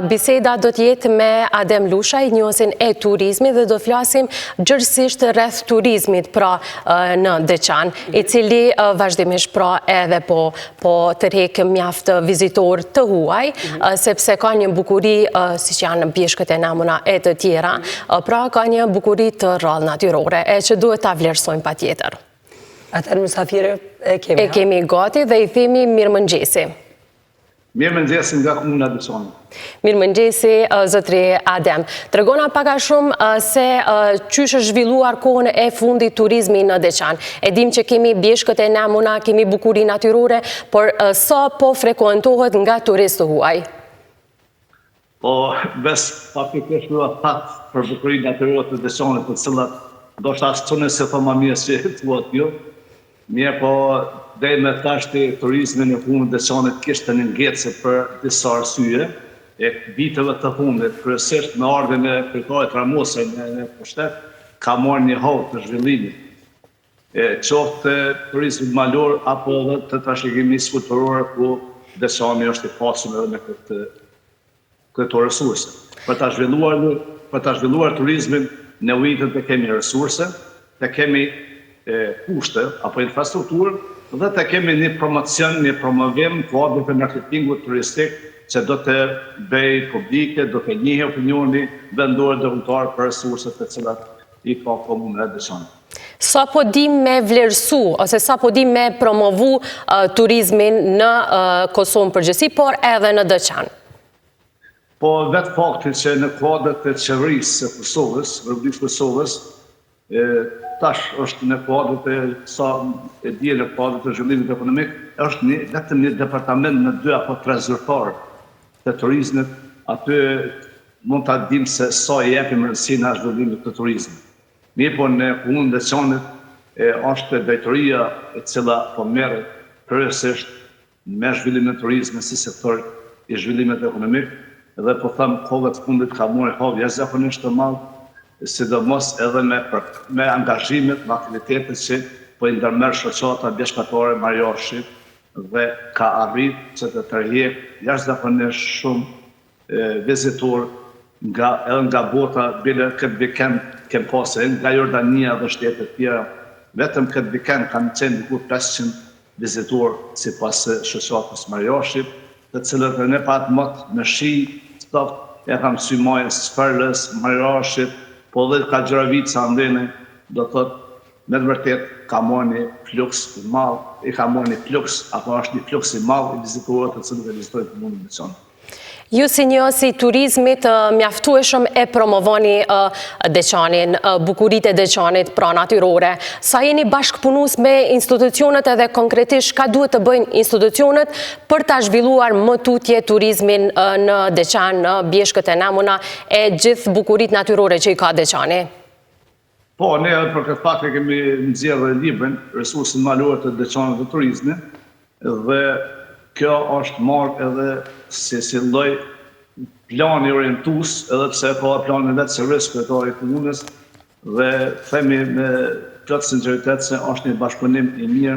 Biseda do t'jetë me Adem Lushaj, njohësin e turizmit, dhe do flasim gjërësisht rreth turizmit pra në Deçan, i cili vazhdimisht pra edhe po tërhek mjaft vizitor të huaj, sepse ka një bukuri, si që janë Bjeshkët e Namuna e të tjera, pra ka një bukuri të rrallë natyrore, e që duhet ta vlerësojmë patjetër. Atër mysafire e kemi. E kemi gati dhe i themi mirëmëngjesi. Mirëmëngjesi nga komuna Deçani. Mirëmëngjesi, zotri Adem. Tregona pak a shumë se qysh është zhvilluar kohën e fundit turizmi në Deçan. E dim që kemi Bjeshkët e Namuna, kemi bukuri natyrore, por sa po frekuentohet nga turistë huaj? Po, bes faktikisht do ta that për bukurinë natyrore të Deçanit, të cilat do të thonë se po më mirë se thuat ju. Mirë, po deri më tash turizmi në punën e Deçanit kishte një ngecë për disa arsye e viteve të fundit, kryesisht me ardhen e kryetarit Ramosaj në pushtet, ka marrë një havë të zhvillimit. Qoftë turizmi malor apo edhe të trashëgimisë kulturore ku Deçani është i pasur edhe me këto resurse. Për ta zhvilluar turizmin, në ujitën të kemi resurse, të kemi kushte apo infrastrukturë, dhe të kemi një promocion, një promovim kuadër për marketingu turistik që do të bëj publike, do të njihe opinioni vendor dëmtar për resurset të cilat i ka komuna e Deçanit. Sa po dim me vlerësu, ose sa po dim me promovu turizmin në Kosovën përgjithësi, por edhe në Deçan? Po vetë fakti që në kuadrat e qeverisë së Kosovës, Republikës Kosovës, tash është në kuadrat në kuadrat të zhvillimit ekonomik, është vetëm një departament në 2 apo 3 zyrtarë të turizmit, aty mund ta dim se sa i japim rëndësi në zhvillimit të turizmit. Mirë, po në komunën e Deçanit është drejtoria e cila po merret kryesisht me zhvillimin e turizmit si sektor i zhvillimit ekonomik, dhe po them kohët fundit ka marrë havë jashtëzakonisht të madh, sidomos edhe me angazhimet, me aktivitetet që po i ndërmerr shoqata bjeshkatare Marioshi dhe ka arritur që të tërheq jashtëzakonisht shumë vizitor edhe nga bota, bile këtë vikend kem pasur nga Jordania dhe shtete të tjera. Vetëm këtë vikend kanë qenë diku 500 vizitor sipas shoqatës Marioshi, të cilët ne pa atë mot me shi stoft e kam sy majën Sferlës, Marioshit, po dhe ka Gjeravica ndene, do thotë me të vërtet ka marrë një fluks i madh, ka marrë një fluks, apo është një fluks i madh i vizitorëve të cilët vizitojnë komunën e Deçanit. Ju si njësi turizmit mjaftueshëm e promovoni Deçanin, bukuritë e Deçanit pra natyrore. Sa jeni bashkëpunues me institucionet edhe konkretisht ka duhet të bëjnë institucionet për ta zhvilluar më tutje turizmin në Deçan, në Bjeshkët e Namuna e gjithë bukuritë natyrore që i ka Deçani? Po, ne edhe për këtë fakt kemi nxjerrë librin Resursin malor të Deçanit dhe turizmit, dhe kjo është marrë edhe si lloj plani orientues, edhe pse ka planin vetë serios kryetari i komunës, dhe themi me plot sinqeritet se është një bashkëpunim i mirë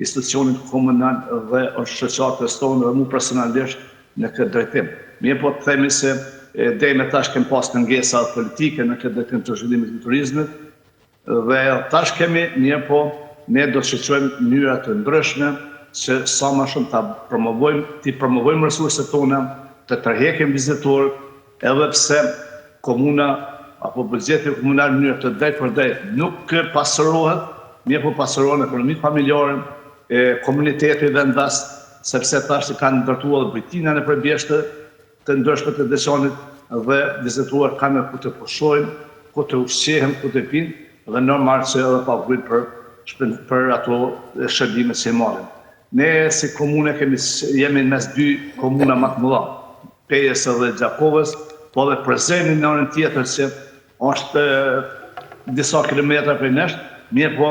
institucionit komunal dhe është shoqatës tonë dhe mu personalisht në këtë drejtim. Mirë, po të themi se deri më tash kemi pas ngesa politike në këtë drejtim të zhvillimit të turizmit, dhe tash kemi mirë, po ne do të shoqërojmë mënyra të ndryshme që sa më shumë të promovojmë resurset tona, të tërheqim vizitor, edhe pse komuna apo buxheti komunal në mënyrë të drejtë për drejtë nuk pasurohet, mirë po pasurohen ekonominë familjare, komuniteti vendas, sepse tash kanë ndërtuar bujtina në përbjeshte të ndryshme të Deçanit dhe vizitorët kanë ku të pushojnë, ku të ushqehen, ku të pinë, dhe normal që edhe paguajnë për ato shërbime që marrin. Ne si komune jemi mes 2 komuna më të mëdha, Pejës dhe Gjakovës, po dhe Prezeni në anën tjetër që është disa kilometra prej nesh, mirë po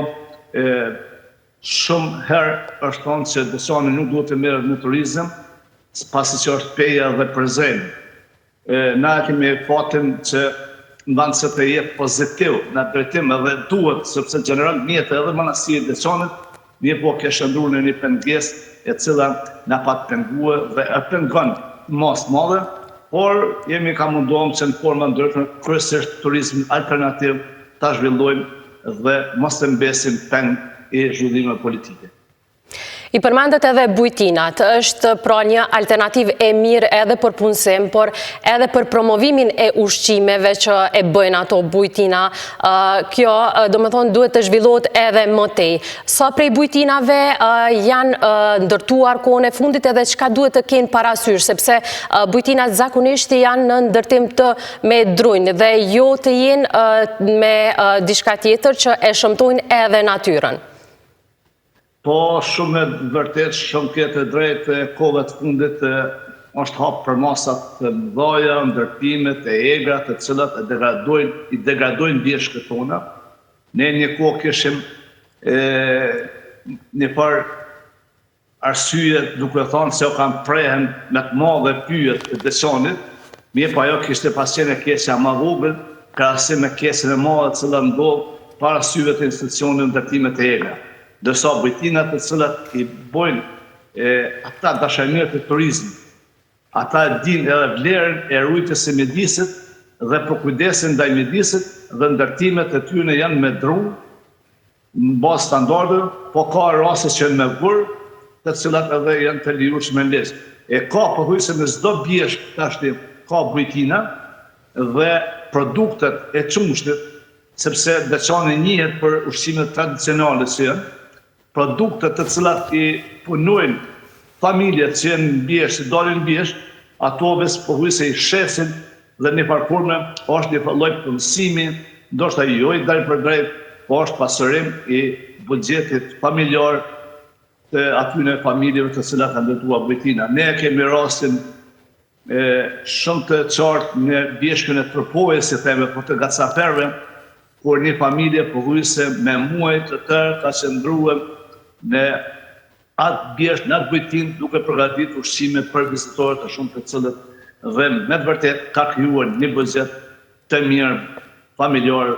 shumë herë është thonë që Deçani nuk duhet të merret në turizëm, pasi që është Peja dhe Prezeni. Na kemi fatin që ndanë se të jetë pozitiv në drejtim edhe duhet, sepse general mjetë edhe manastiri i Deçanit, mirë po ke shëndruar në një pengesë e cila na pat pengue dhe e pengon mas madhe, por jemi ka mundohem që në forma ndryshme kryesisht turizmin alternativ ta zhvillojmë dhe mos të mbesim peng e zhvillimeve politike. I përmendet edhe bujtinat, është pra një alternativ e mirë edhe për punësim, por edhe për promovimin e ushqimeve që e bëjnë ato bujtina. Kjo, do më thonë, duhet të zhvillohet edhe më tej. Sa prej bujtinave janë ndërtuar kohën e fundit edhe çka duhet të kenë parasysh, sepse bujtinat zakonisht janë në ndërtim të me drujnë dhe jo të jenë me diçka tjetër që e shëmtojnë edhe natyrën. Po, shumë e vërtet, shumë këtë drejtë kohëve të fundit është hapë për masat të mëdha, ndërtimet e egra të cilat i degradojnë bjeshkët tona. Ne një kohë kishim një farë arsye duke thonë se o kam prehen me të madhe pyjet e Deçanit, mirë pa jo kishte pasqen e kesja ma vogël, krahasim me kesën e madhe të cilat ndodh para syve të institucionit ndërtimet e egra. Dërsa bujtinat të cilat i bojnë ata dashamirët e turizmit, ata din edhe vlerën e rujtjes së mjedisit dhe përkujdesin ndaj mjedisit dhe ndërtimet e tyre janë me dru, në bazë standarde, po ka raste që janë me vërë, të cilat edhe janë të lirueshme në ligj. Ka pothuajse në çdo bjeshk tashti ka bujtina dhe produktet e çumshit, sepse Deçani njihet për ushqimet tradicionale që janë, produktet të cilat i punojnë familjet që janë në bjeshk, që dalin në bjeshk, ato pothuajse i shesin dhe një parkurme është një lloj punësimi, ndoshta jo i drejt për drejt, po është pasërim i buxhetit familjar të atyre familjeve të cilat kanë ndërtuar bujtina. Ne kemi rastin shumë të qartë në bjeshkën e Turpojës, si theme, po të Gacaperve, kur një familje pothuajse me muaj të tërë ka qëndruar në atë bjeshk, në atë bujtin, duke përgatitur ushqime për vizitorët të shumë të cilët dhe me të vërtet ka krijuar një buxhet të mirë familjar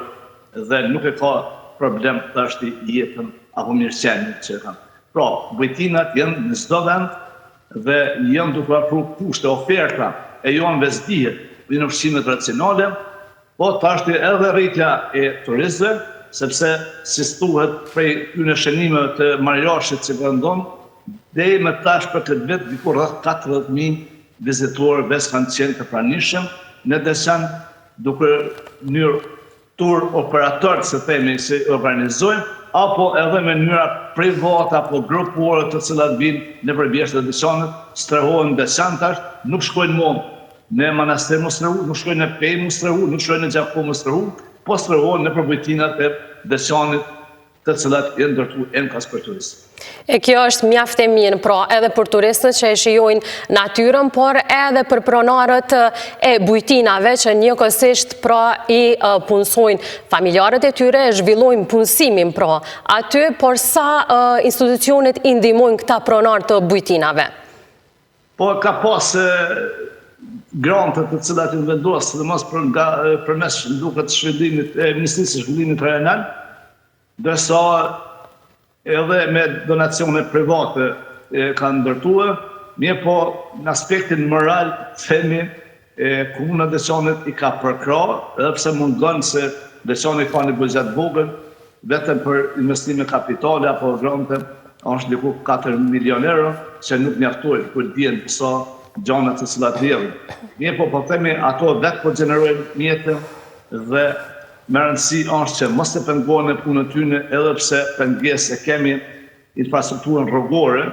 dhe nuk e ka problem tashti jetën apo mirëqenien që kanë. Pra, bujtinat janë në çdo vend dhe janë duke ofruar kushte, oferta e janë vezdihet në ushqime tradicionale, po tashti edhe rritja e turizmit, sepse si thuhet prej këtyre shënimeve të marrjashit që vendon, deri më tash për këtë vit diku rreth 40.000 vizitorë veç kanë qenë të pranishëm në Deçan, duke mënyrë tur operator se themi si organizojnë, apo edhe me mënyra private apo grupore të cilat vinë në përbjeshtë të Deçanit, strehohen Deçan tash, nuk shkojnë më në Manastir Mostrehu, nuk shkojnë në Pejë Mostrehu, nuk shkojnë në Gjaku Mostrehu, po strehohen në përbujtinat e Deçanit të cilat janë ndërtuar enkas për turistë. Kjo është mjaft e mirë, pra edhe për turistët që e shijojnë natyrën, por edhe për pronarët e bujtinave që njëkohësisht pra i punësojnë familjarët e tyre, zhvillojnë punësimin pra aty, por sa institucionet i ndihmojnë këta pronarë të bujtinave? Po ka pas grantet të cilat janë vendosur, sidomos përmes duket zhvillimit e Ministrisë së Zhvillimit Rajonal, ndërsa edhe me donacione private kanë ndërtuar, mirë po në aspektin moral themi Komuna Deçanit i ka përkrahur, edhe pse mungon se Deçani ka një buxhet vogël, vetëm për investime kapitale apo grante është diku 4 milion euro, që nuk mjaftojnë kur dihen sa gjana të cilat vjen. Mirë po themi ato vetë po gjenerojnë mjetën dhe me rëndësi është që mos të pengohen e punën tyne, edhe pse pengesë e kemi infrastrukturën rrugore,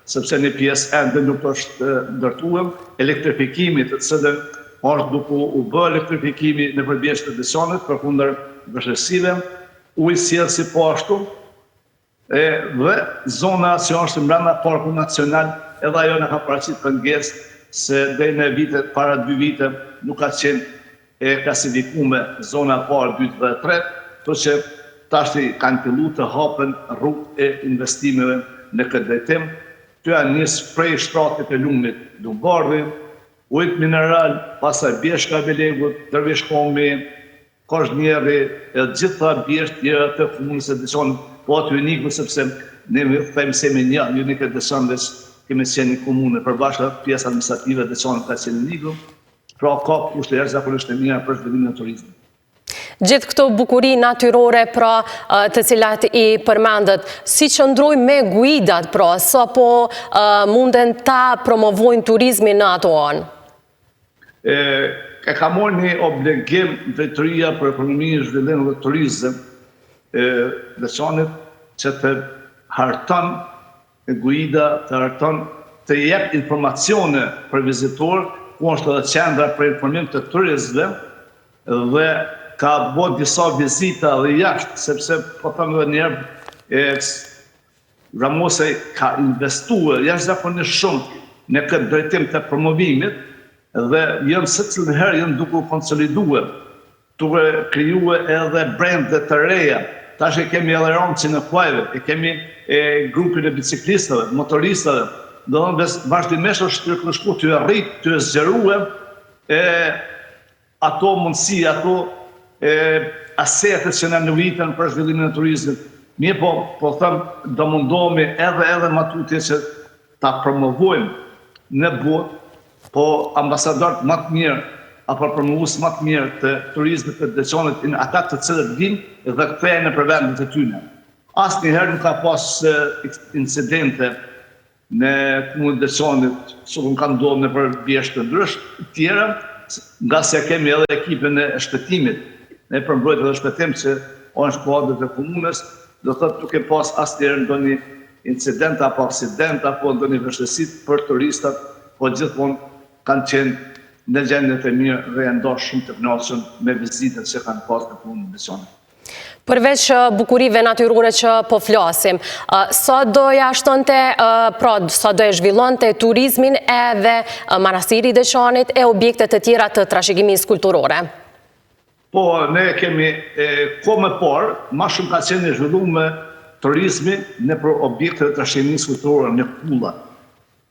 sepse një pjesë ende nuk është ndërtuar, elektrifikimi të cilën është duke u bë elektrifikimi në përbjeshtë të Deçanit përkundër vështirësive, ujësjellsi po ashtu, dhe zona që është brenda Parku Nacional, edhe ajo në ka paraqitur pengesë se deri në vitet para 2 vite nuk ka qenë e klasifikume zona parë, 2 dhe 3, për që tashti kanë filluar të hapen rrugë e investimeve në këtë drejtim. Ty janë nisë prej shtratit e lumit Dumbardhi, ujit mineral, pastaj bjeshka e Belegut, Dervishkomi, Kozhnjeri, e gjitha bjesht tjera të komunës së Deçanit, po aty uniku sepse ne themi se me një unik e Deçanit kemi qenë një komunë përbashkë pjesë administrative e Deçanit ka qenë uniku. Pra ka kushte jashtëzakonisht e mira për zhvillimin e turizmit. Gjithë këto bukuri natyrore pra të cilat i përmendët, si qëndrojnë me guidat pra, sa po munden ta promovojnë turizmin në ato anë? E ka marrë një obligim drejtoria për ekonominë, zhvillim dhe turizëm veçanit që të harton guida, të harton të jep informacione për vizitor, ku është edhe qendra për informim të turistëve dhe ka bo disa vizita dhe jashtë, sepse po thëmë edhe njerë, Ramosaj ka investuar jashtëzakonisht shumë në këtë drejtim të promovimit dhe jënë se cilë herë jënë duke u konsoliduar, duke krijuar edhe brende të reja. Tash e kemi edhe Ramci në Kuajve, e kemi grupin e biciklistëve, motoristëve, do dhe vazhdimisht është të kërshku të rrit, të zgjerue ato mundësi, ato asetet që në nëvitën për zhvillimin e turizmit. Mirë po thëmë, do mundohemi edhe matutje që ta promovojmë në botë, po ambasadorët më të mirë, apo promovues më të mirë të turizmit të veçanit, ata të cilët vinë dhe kthehen në vendet e tyre. Asnjëherë nuk ka pas incidente në komunën e veçanit, që nuk kanë ndodhur në përbjesht të ndryshme, tjera, nga se kemi edhe ekipin e shpëtimit, ne përmbrojtje dhe shpëtim që është kuadrat e komunës, do thotë nuk e pas asnjëherë ndonjë incident apo aksident apo ndonjë vështirësi për turistat, po gjithmonë kanë qenë në gjendje të mirë dhe janë ndoshtë shumë të kënaqur me vizitat që kanë pasur në komunën e veçanit. Përveç bukurive natyrore që po flasim, sa do ja shtonte, pra sa do e zhvillonte turizmin edhe manastiri i Deçanit e objektet të tjera të trashëgimisë kulturore? Po, ne kemi kohë më parë, ma shumë ka qenë zhvilluar me turizmi në për objektet të trashëgimisë kulturore në kullat.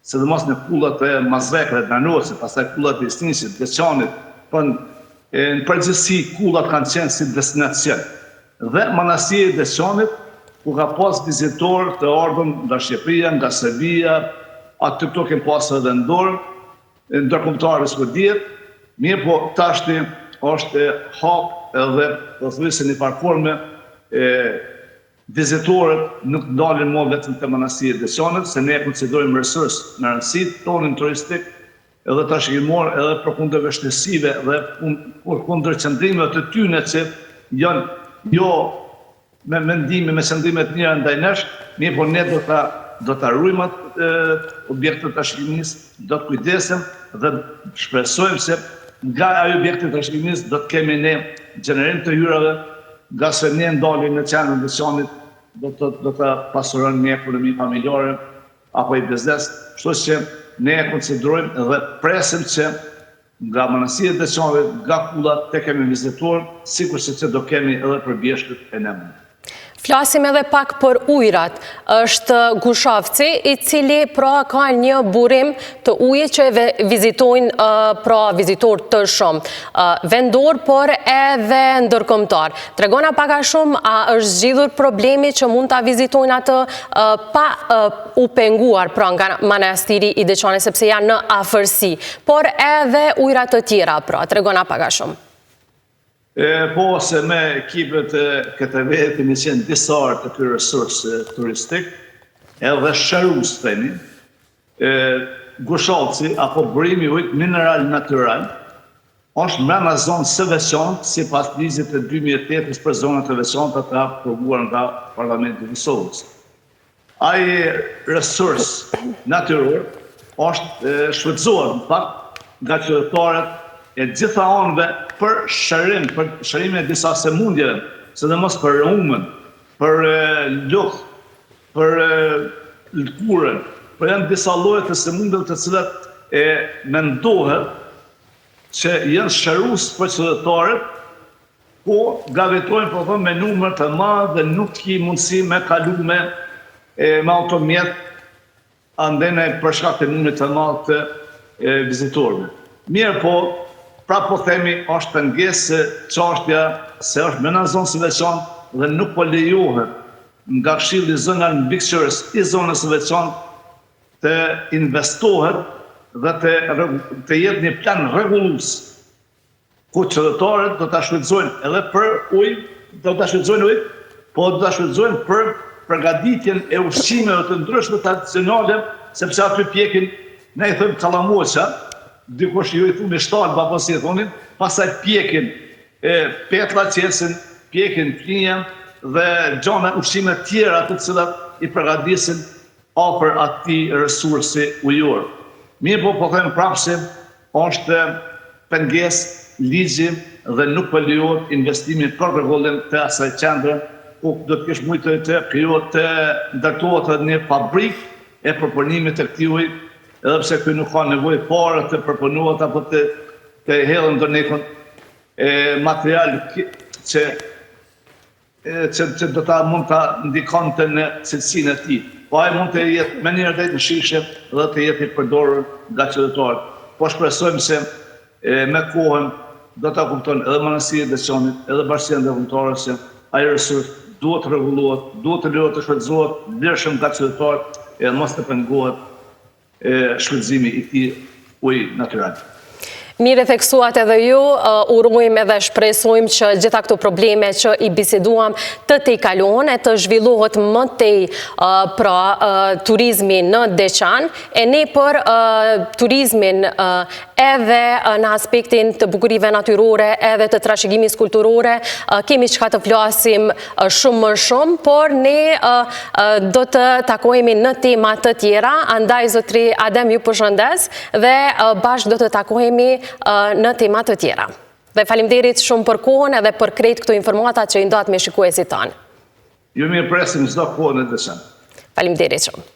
Sidomos në kullat e Mazrekëve, Nanosit, pastaj kullat e Isnisit, Deçanit, në përgjithësi kullat kanë qenë si destinacion. Dhe manastiri i Deçanit, ku ka pas vizitor të ardhur nga Shqipëria, nga Serbia, aty këto kemi pasur edhe ndërkombëtarë s'po dihet, mirë po tashti është hap edhe do thjesht në platformë vizitorët nuk dalin më vetëm te manastiri i Deçanit, se ne e konsiderojmë resurs në rëndësitë tonë turistik, edhe trashëgimor, edhe përkundër vështirësive dhe përkundër qëndrimeve të tyre që janë jo me mendime, me qëndrime të mira ndaj nesh, mirë po ne do ta ruajmë objektet të trashëgimisë, do të kujdesem dhe shpresojmë se nga ajo objekte të trashëgimisë do të kemi ne gjenerim të hyrave, nga se ne ndalim në qendrën e Deçanit, do të pasurojmë një ekonomi familjare apo i biznes, kështu që ne e konsiderojmë dhe presim që nga manastiri i Deçanit, nga kullat të kemi vizitor, sikur që do kemi edhe për bjeshtët e nemën. Flasim edhe pak për ujrat. Është Gushavci, i cili pra ka një burim të ujit që e vizitojnë pra vizitor të shumë. Vendor, por edhe ndërkombëtar. Tregona pak a shumë, a është zgjidhur problemi që mund ta vizitojnë atë pa u penguar pra nga manastiri i Deçanit, sepse janë në afërsi, por edhe ujrat të tjera pra. Tregona pak a shumë. Po, se me ekipet e këtë vetë kemi qenë disar të këtyre resurs turistik, edhe shërus themi, Gushavci, apo burimi ujit mineral natyral, është mbrana zonë së veçantë sipas ligjit të 2008 për zonat të veçanta të aprovuar nga Parlamenti i Kosovës. Ai resurs natyror është shfrytzuar në fakt nga qytetarët e gjitha anëve për shërimin e disa sëmundjeve, sidomos për rëhumën, për lukth, për lëkurën, për janë disa lloje të sëmundjeve të cilat mendohet që janë shërues për qytetarët, po gavetojnë po thënë me numër të madh dhe nuk ki mundësi me kalu me automjet andene për shkak të numrit të madh të vizitorëve. Mirë po, pra po themi është pengesë çështja se është në zonë së veçantë dhe nuk po lejohet nga Këshilli Zonar Mbikëqyrës i zonës së veçantë të investohet dhe të jetë një plan rregullues ku qytetarët do ta shfrytëzojnë edhe për ujë, po do ta shfrytëzojnë për përgatitjen e ushqimeve të ndryshme tradicionale, sepse aty pjekin, ne i thëmë kallamoqa, dikush ju i thunë shtalba apo si e thonin, pastaj pjekin petlla qesin, pjekin flinja dhe gjana ushqime tjera të cilat i përgatisin afër atij resursi ujor. Mirë po them prapë se është pengesë ligji dhe nuk po lejohet investimi për rregullim të asaj qendre, ku do të kesh mujtë të krijohet të ndërtohet edhe një fabrikë e përpunimit të këtij uji, edhe pse ky nuk ka nevojë fare të përpunohet apo të hedhën ndonjë material që do ta mund ta ndikonte në cilësinë e tij. Po ai mund të jetë me një drejt në shishe dhe të jetë i përdorur nga qytetarët. Po shpresojmë se me kohën do ta kupton edhe Manastiri i Deçanit, edhe Bashkia Ndërkombëtare se ai resurs duhet të rregullohet, duhet të lejohet të shfrytëzohet lirshëm nga qytetarët e mos të pengohet shfrytëzimi i këtij uji natyral. Mirë theksuat edhe ju, urojmë edhe shpresojmë që gjitha këto probleme që i biseduam të tejkalohen e të zhvillohet më tej pra turizmi në Deçan, e ne për turizmin edhe në aspektin të bukurive natyrore, edhe të trashëgimis kulturore, kemi çka të flasim shumë më shumë, por ne do të takohemi në tema të tjera, andaj zotri Adem ju përshëndes dhe bashkë do të takohemi në tema të tjera. Dhe faleminderit shumë për kohën edhe për krejt këto informata që i ndat me shikuesit tanë. Ju mirë presim çdo kohë në Deçan. Faleminderit shumë.